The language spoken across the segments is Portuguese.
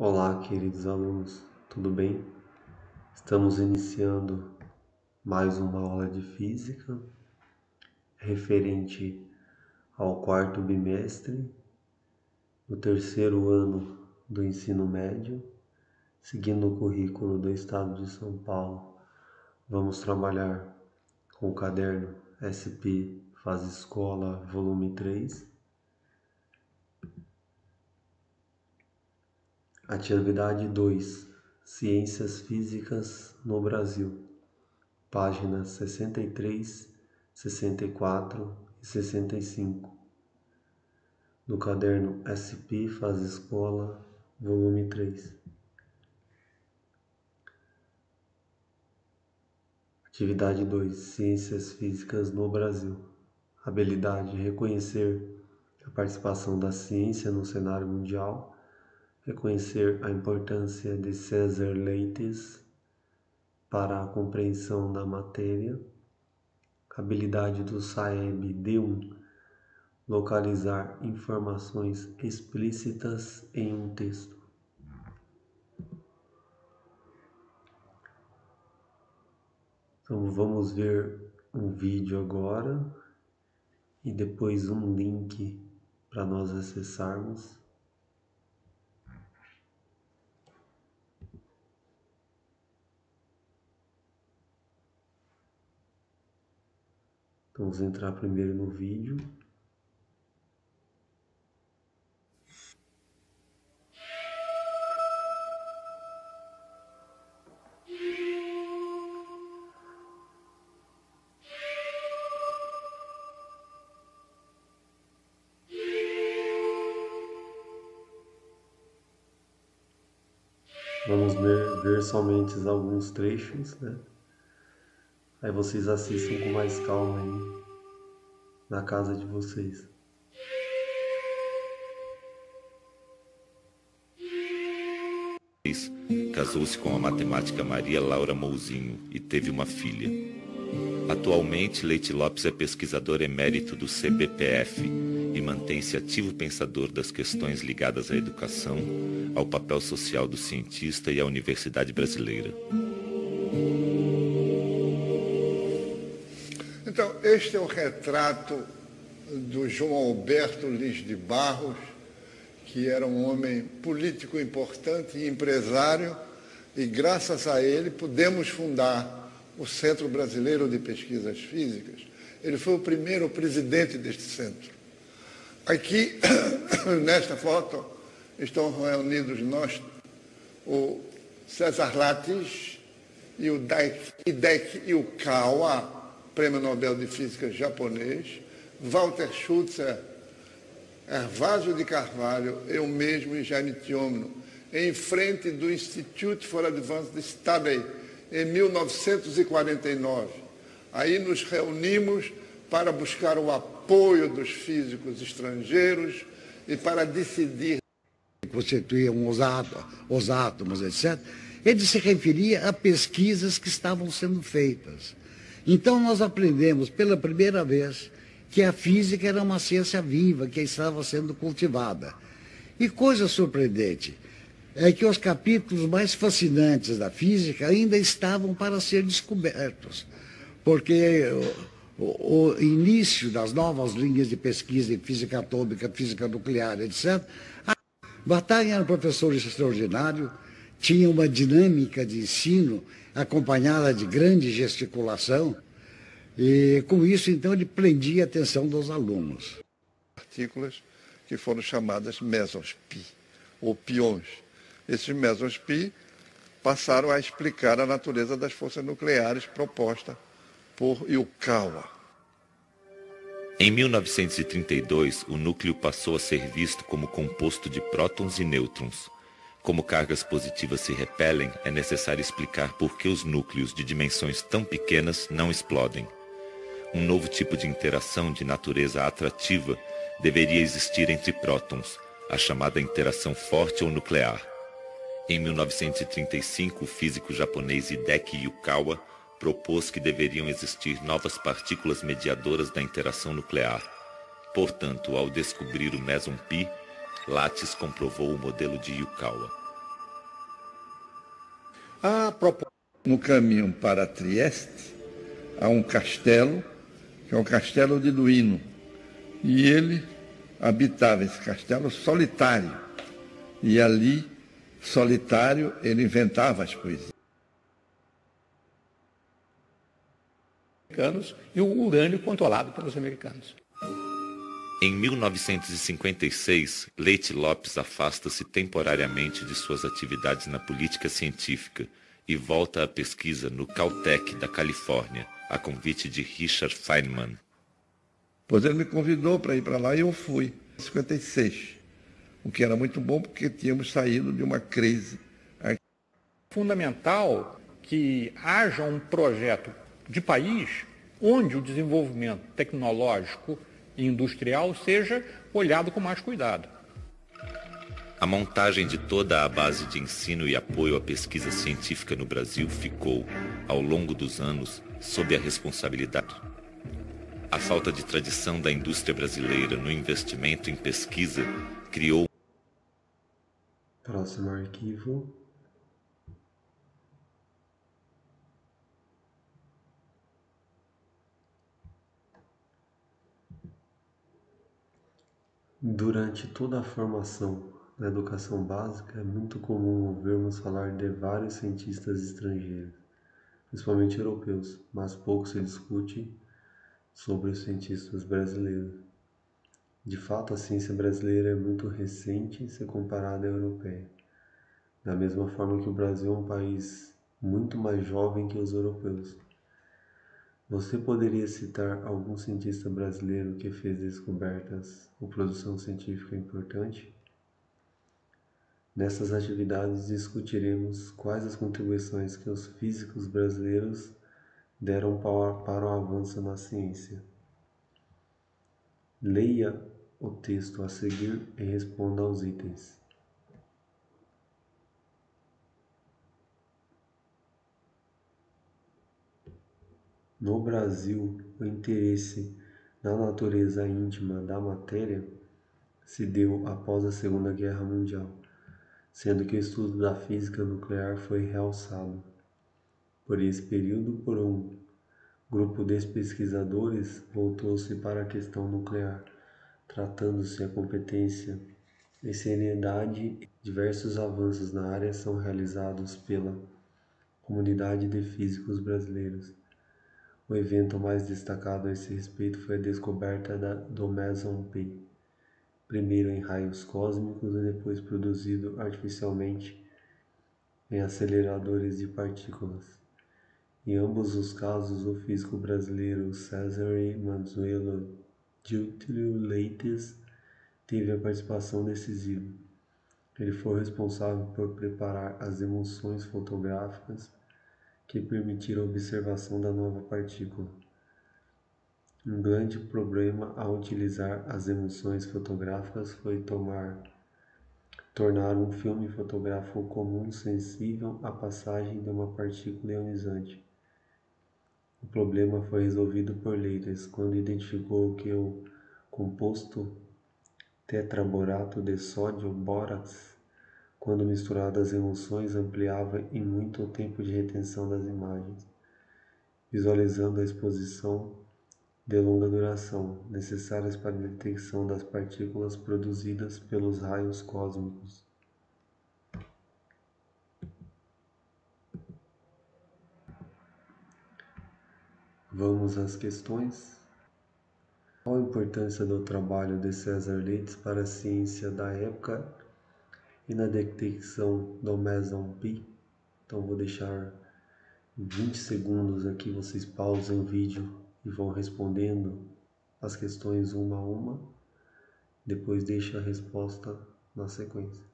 Olá, queridos alunos, tudo bem? Estamos iniciando mais uma aula de física referente ao quarto bimestre do terceiro ano do ensino médio, seguindo o currículo do Estado de São Paulo. Vamos trabalhar com o caderno SP Faz Escola, volume 3. Atividade 2. Ciências Físicas no Brasil. Páginas 63, 64 e 65. Do caderno SP Faz Escola, volume 3. Atividade 2. Ciências Físicas no Brasil. Habilidade: reconhecer a participação da ciência no cenário mundial, reconhecer a importância de César Leites para a compreensão da matéria. Habilidade do SAEB D1: localizar informações explícitas em um texto. Então vamos ver um vídeo agora e depois um link para nós acessarmos. Então vamos entrar primeiro no vídeo. Vamos ver somente alguns trechos, né? Aí vocês assistam com mais calma aí na casa de vocês. Casou-se com a matemática Maria Laura Mouzinho e teve uma filha. Atualmente, Leite Lopes é pesquisador emérito do CBPF e mantém-se ativo pensador das questões ligadas à educação, ao papel social do cientista e à universidade brasileira. Então, este é o retrato do João Alberto Lins de Barros, que era um homem político importante e empresário, e graças a ele pudemos fundar o Centro Brasileiro de Pesquisas Físicas. Ele foi o primeiro presidente deste centro. Aqui, nesta foto, estão reunidos nós, o César Lattes e o Hideki Yukawa, Prêmio Nobel de Física japonês, Walter Schutzer, Hervásio de Carvalho, eu mesmo e Jaime Thiomno, em frente do Institute for Advanced Study, em 1949. Aí nos reunimos para buscar o apoio dos físicos estrangeiros e para decidir. Constituíam os átomos, etc. Ele se referia a pesquisas que estavam sendo feitas. Então nós aprendemos pela primeira vez que a física era uma ciência viva, que estava sendo cultivada. E coisa surpreendente é que os capítulos mais fascinantes da física ainda estavam para ser descobertos, porque o início das novas linhas de pesquisa em física atômica, física nuclear, etc., Batalha era um professor extraordinário, tinha uma dinâmica de ensino acompanhada de grande gesticulação, e com isso, então, ele prendia a atenção dos alunos. Partículas que foram chamadas mesons-pi, ou pions. Esses mesons-pi passaram a explicar a natureza das forças nucleares proposta por Yukawa. Em 1932, o núcleo passou a ser visto como composto de prótons e nêutrons. Como cargas positivas se repelem, é necessário explicar por que os núcleos de dimensões tão pequenas não explodem. Um novo tipo de interação de natureza atrativa deveria existir entre prótons, a chamada interação forte ou nuclear. Em 1935, o físico japonês Hideki Yukawa propôs que deveriam existir novas partículas mediadoras da interação nuclear. Portanto, ao descobrir o meson pi, Lattes comprovou o modelo de Yukawa. No caminho para Trieste, há um castelo, que é o Castelo de Duino. E ele habitava esse castelo solitário. E ali, solitário, ele inventava as poesias. E o urânio controlado pelos americanos. Em 1956, Leite Lopes afasta-se temporariamente de suas atividades na política científica e volta à pesquisa no Caltech da Califórnia, a convite de Richard Feynman. Pois ele me convidou para ir para lá e eu fui, em 56. O que era muito bom porque tínhamos saído de uma crise. Fundamental que haja um projeto de país onde o desenvolvimento tecnológico e industrial seja olhado com mais cuidado. A montagem de toda a base de ensino e apoio à pesquisa científica no Brasil ficou, ao longo dos anos, sob a responsabilidade. A falta de tradição da indústria brasileira no investimento em pesquisa criou. Próximo arquivo. Durante toda a formação na educação básica, é muito comum ouvirmos falar de vários cientistas estrangeiros, principalmente europeus, mas pouco se discute sobre os cientistas brasileiros. De fato, a ciência brasileira é muito recente se comparada à europeia, da mesma forma que o Brasil é um país muito mais jovem que os europeus. Você poderia citar algum cientista brasileiro que fez descobertas ou produção científica importante? Nessas atividades discutiremos quais as contribuições que os físicos brasileiros deram para o avanço na ciência. Leia o texto a seguir e responda aos itens. No Brasil, o interesse na natureza íntima da matéria se deu após a Segunda Guerra Mundial, sendo que o estudo da física nuclear foi realçado. Por esse período, por um grupo de pesquisadores voltou-se para a questão nuclear, tratando-se a competência e seriedade. Diversos avanços na área são realizados pela comunidade de físicos brasileiros. O evento mais destacado a esse respeito foi a descoberta do Meson P, primeiro em raios cósmicos e depois produzido artificialmente em aceleradores de partículas. Em ambos os casos, o físico brasileiro Cesare Manzuelo Giltrio Leites teve a participação decisiva. Ele foi responsável por preparar as emulsões fotográficas que permitiram a observação da nova partícula. Um grande problema ao utilizar as emulsões fotográficas foi tornar um filme fotográfico comum sensível à passagem de uma partícula ionizante. O problema foi resolvido por Leites quando identificou que o composto tetraborato de sódio bórax, quando misturado às emulsões, ampliava em muito o tempo de retenção das imagens, visualizando a exposição de longa duração, necessárias para a detecção das partículas produzidas pelos raios cósmicos. Vamos às questões. Qual a importância do trabalho de César Leites para a ciência da época e na detecção do Meson P? Então vou deixar 20 segundos aqui, vocês pausem o vídeo e vão respondendo as questões uma a uma, depois deixa a resposta na sequência.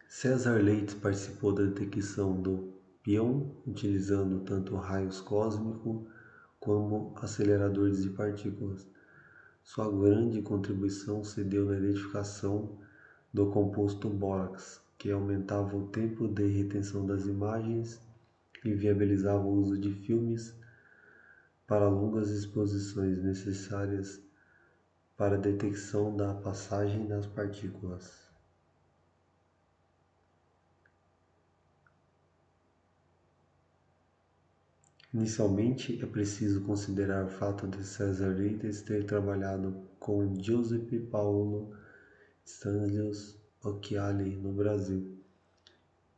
César Leites participou da detecção do pion utilizando tanto raios cósmicos como aceleradores de partículas. Sua grande contribuição se deu na identificação do composto bórax, que aumentava o tempo de retenção das imagens e viabilizava o uso de filmes para longas exposições necessárias para a detecção da passagem das partículas. Inicialmente, é preciso considerar o fato de César Leite ter trabalhado com Giuseppe Paolo Stanislaus Occhiali no Brasil,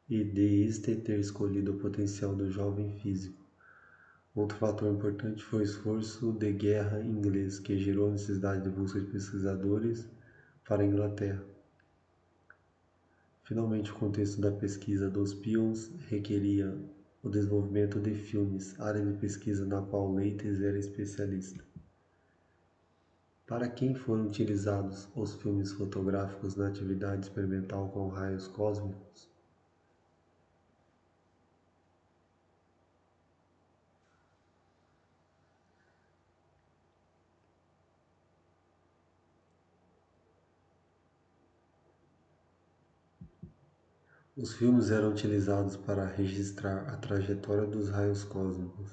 e de este ter escolhido o potencial do jovem físico. Outro fator importante foi o esforço de guerra inglês, que gerou a necessidade de busca de pesquisadores para a Inglaterra. Finalmente, o contexto da pesquisa dos peões requeria o desenvolvimento de filmes, área de pesquisa na qual Leites era especialista. Para quem foram utilizados os filmes fotográficos na atividade experimental com raios cósmicos? Os filmes eram utilizados para registrar a trajetória dos raios cósmicos.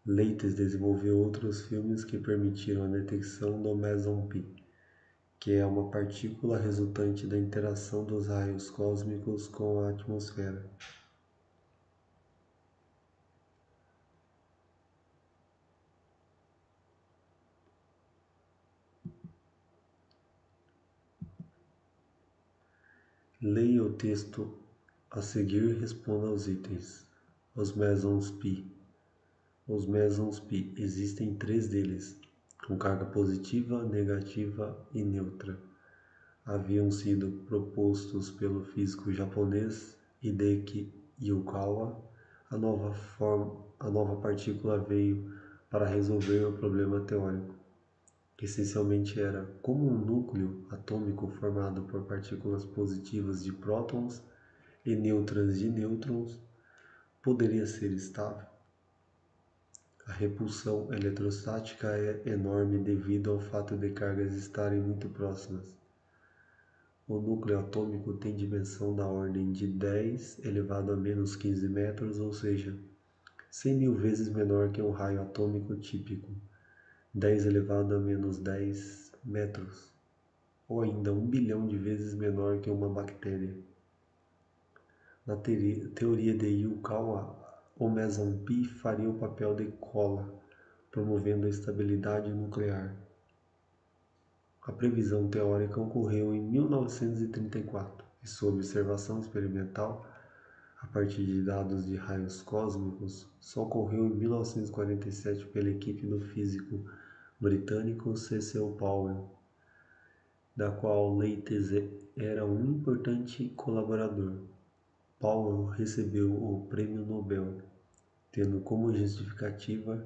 Leites desenvolveu outros filmes que permitiram a detecção do meson pi, que é uma partícula resultante da interação dos raios cósmicos com a atmosfera. Leia o texto a seguir e responda aos itens. Os mesons pi. Os mesons pi, existem 3 deles, com carga positiva, negativa e neutra. Haviam sido propostos pelo físico japonês Hideki Yukawa. A nova partícula veio para resolver o problema teórico, que essencialmente era como um núcleo atômico formado por partículas positivas de prótons e nêutrons de nêutrons poderia ser estável. A repulsão eletrostática é enorme devido ao fato de cargas estarem muito próximas. O núcleo atômico tem dimensão da ordem de 10 elevado a menos 15 metros, ou seja, 100.000 vezes menor que um raio atômico típico, 10 elevado a menos 10 metros, ou ainda 1 bilhão de vezes menor que uma bactéria. Na teoria de Yukawa, o meson pi faria o papel de cola, promovendo a estabilidade nuclear. A previsão teórica ocorreu em 1934 e sua observação experimental, a partir de dados de raios cósmicos, só ocorreu em 1947 pela equipe do físico britânico C.C. Powell, da qual Leites era um importante colaborador. Powell recebeu o Prêmio Nobel, tendo como justificativa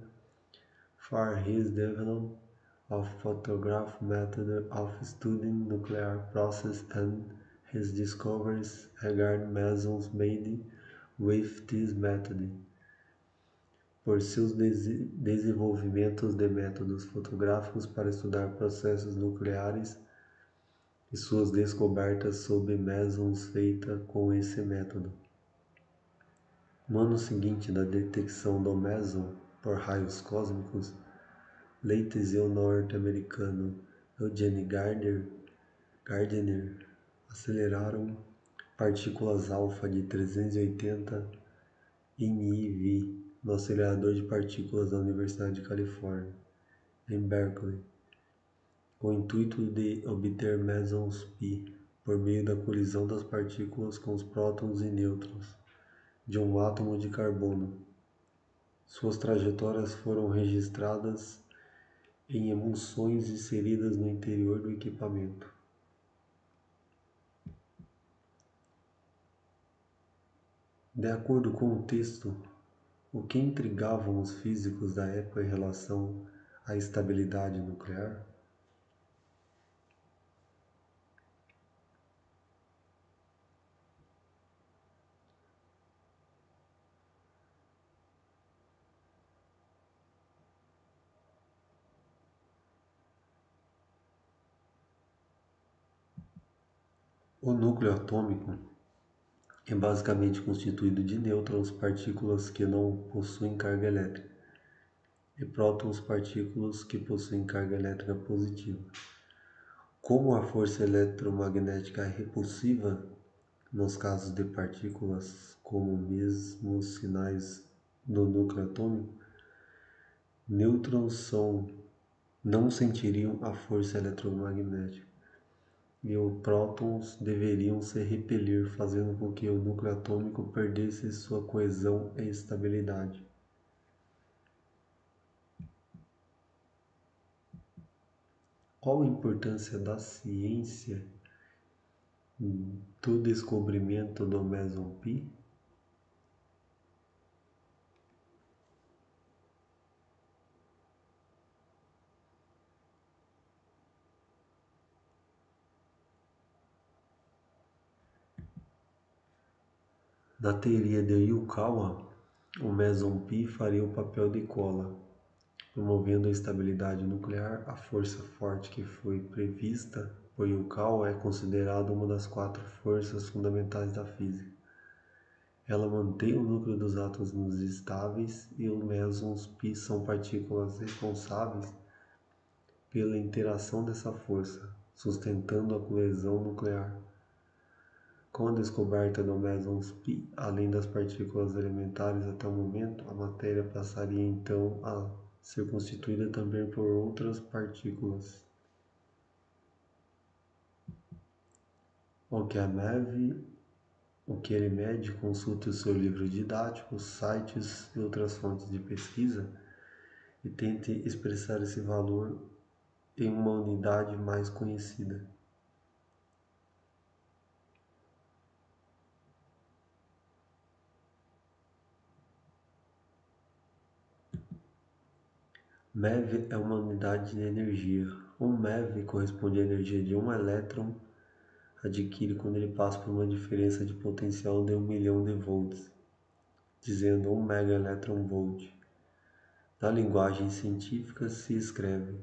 for his development of photograph method of studying nuclear process and his discoveries regarding mesons made with this method. Por seus desenvolvimentos de métodos fotográficos para estudar processos nucleares e suas descobertas sobre mesons feitas com esse método. No ano seguinte da detecção do meson por raios cósmicos, Leites e o norte-americano Eugene Gardner aceleraram partículas alfa de 380 MeV no acelerador de partículas da Universidade de Califórnia, em Berkeley, com o intuito de obter mesons pi por meio da colisão das partículas com os prótons e nêutrons de um átomo de carbono. Suas trajetórias foram registradas em emulsões inseridas no interior do equipamento. De acordo com o texto, o que intrigavam os físicos da época em relação à estabilidade nuclear? O núcleo atômico é basicamente constituído de nêutrons, partículas que não possuem carga elétrica. e prótons, partículas que possuem carga elétrica positiva. Como a força eletromagnética é repulsiva nos casos de partículas como mesmos sinais do núcleo atômico, nêutrons não sentiriam a força eletromagnética e os prótons deveriam se repelir, fazendo com que o núcleo atômico perdesse sua coesão e estabilidade. Qual a importância da ciência do descobrimento do meson pi? Na teoria de Yukawa, o meson pi faria o papel de cola, promovendo a estabilidade nuclear. A força forte que foi prevista por Yukawa é considerada uma das 4 forças fundamentais da física. Ela mantém o núcleo dos átomos estáveis e os mesons pi são partículas responsáveis pela interação dessa força, sustentando a coesão nuclear. Com a descoberta do mesons pi, além das partículas elementares até o momento, a matéria passaria então a ser constituída também por outras partículas. O que ele mede, consulte o seu livro didático, sites e outras fontes de pesquisa e tente expressar esse valor em uma unidade mais conhecida. MeV é uma unidade de energia. Um MeV corresponde à energia de um elétron adquire quando ele passa por uma diferença de potencial de 1 milhão de volts, dizendo 1 megaelectronvolt. Na linguagem científica se escreve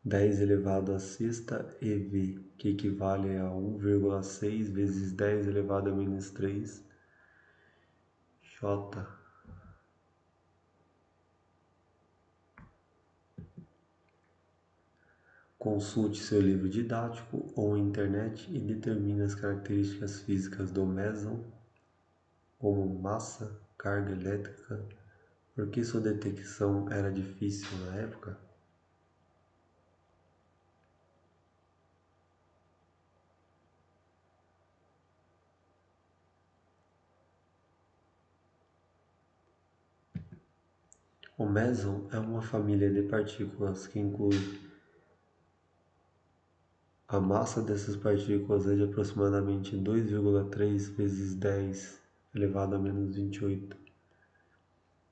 10 elevado a sexta eV, que equivale a 1,6 vezes 10 elevado a menos 3 J. Consulte seu livro didático ou a internet e determine as características físicas do meson, como massa, carga elétrica. Por que sua detecção era difícil na época? O meson é uma família de partículas que inclui a massa dessas partículas é de aproximadamente 2,3 vezes 10 elevado a menos 28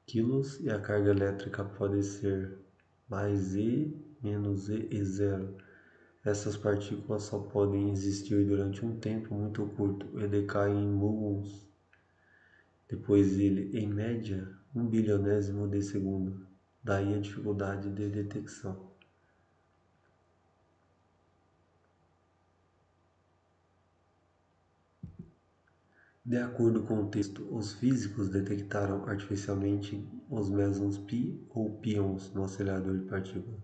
quilos e a carga elétrica pode ser mais E menos E0. Essas partículas só podem existir durante um tempo muito curto e decaem em muons depois dele, em média, 1 bilionésimo de segundo. Daí a dificuldade de detecção. De acordo com o texto, os físicos detectaram artificialmente os mesons pi ou pions no acelerador de partículas.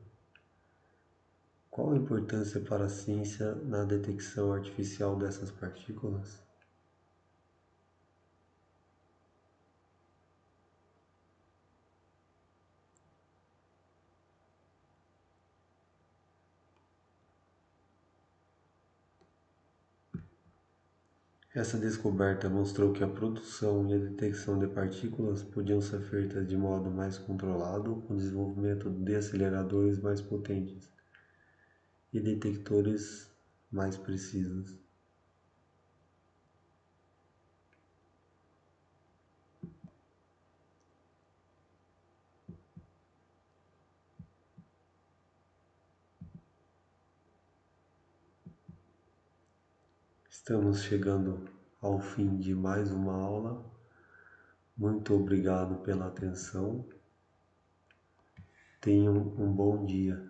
Qual a importância para a ciência na detecção artificial dessas partículas? Essa descoberta mostrou que a produção e a detecção de partículas podiam ser feitas de modo mais controlado, com o desenvolvimento de aceleradores mais potentes e detectores mais precisos. Estamos chegando ao fim de mais uma aula. Muito obrigado pela atenção. Tenham um bom dia.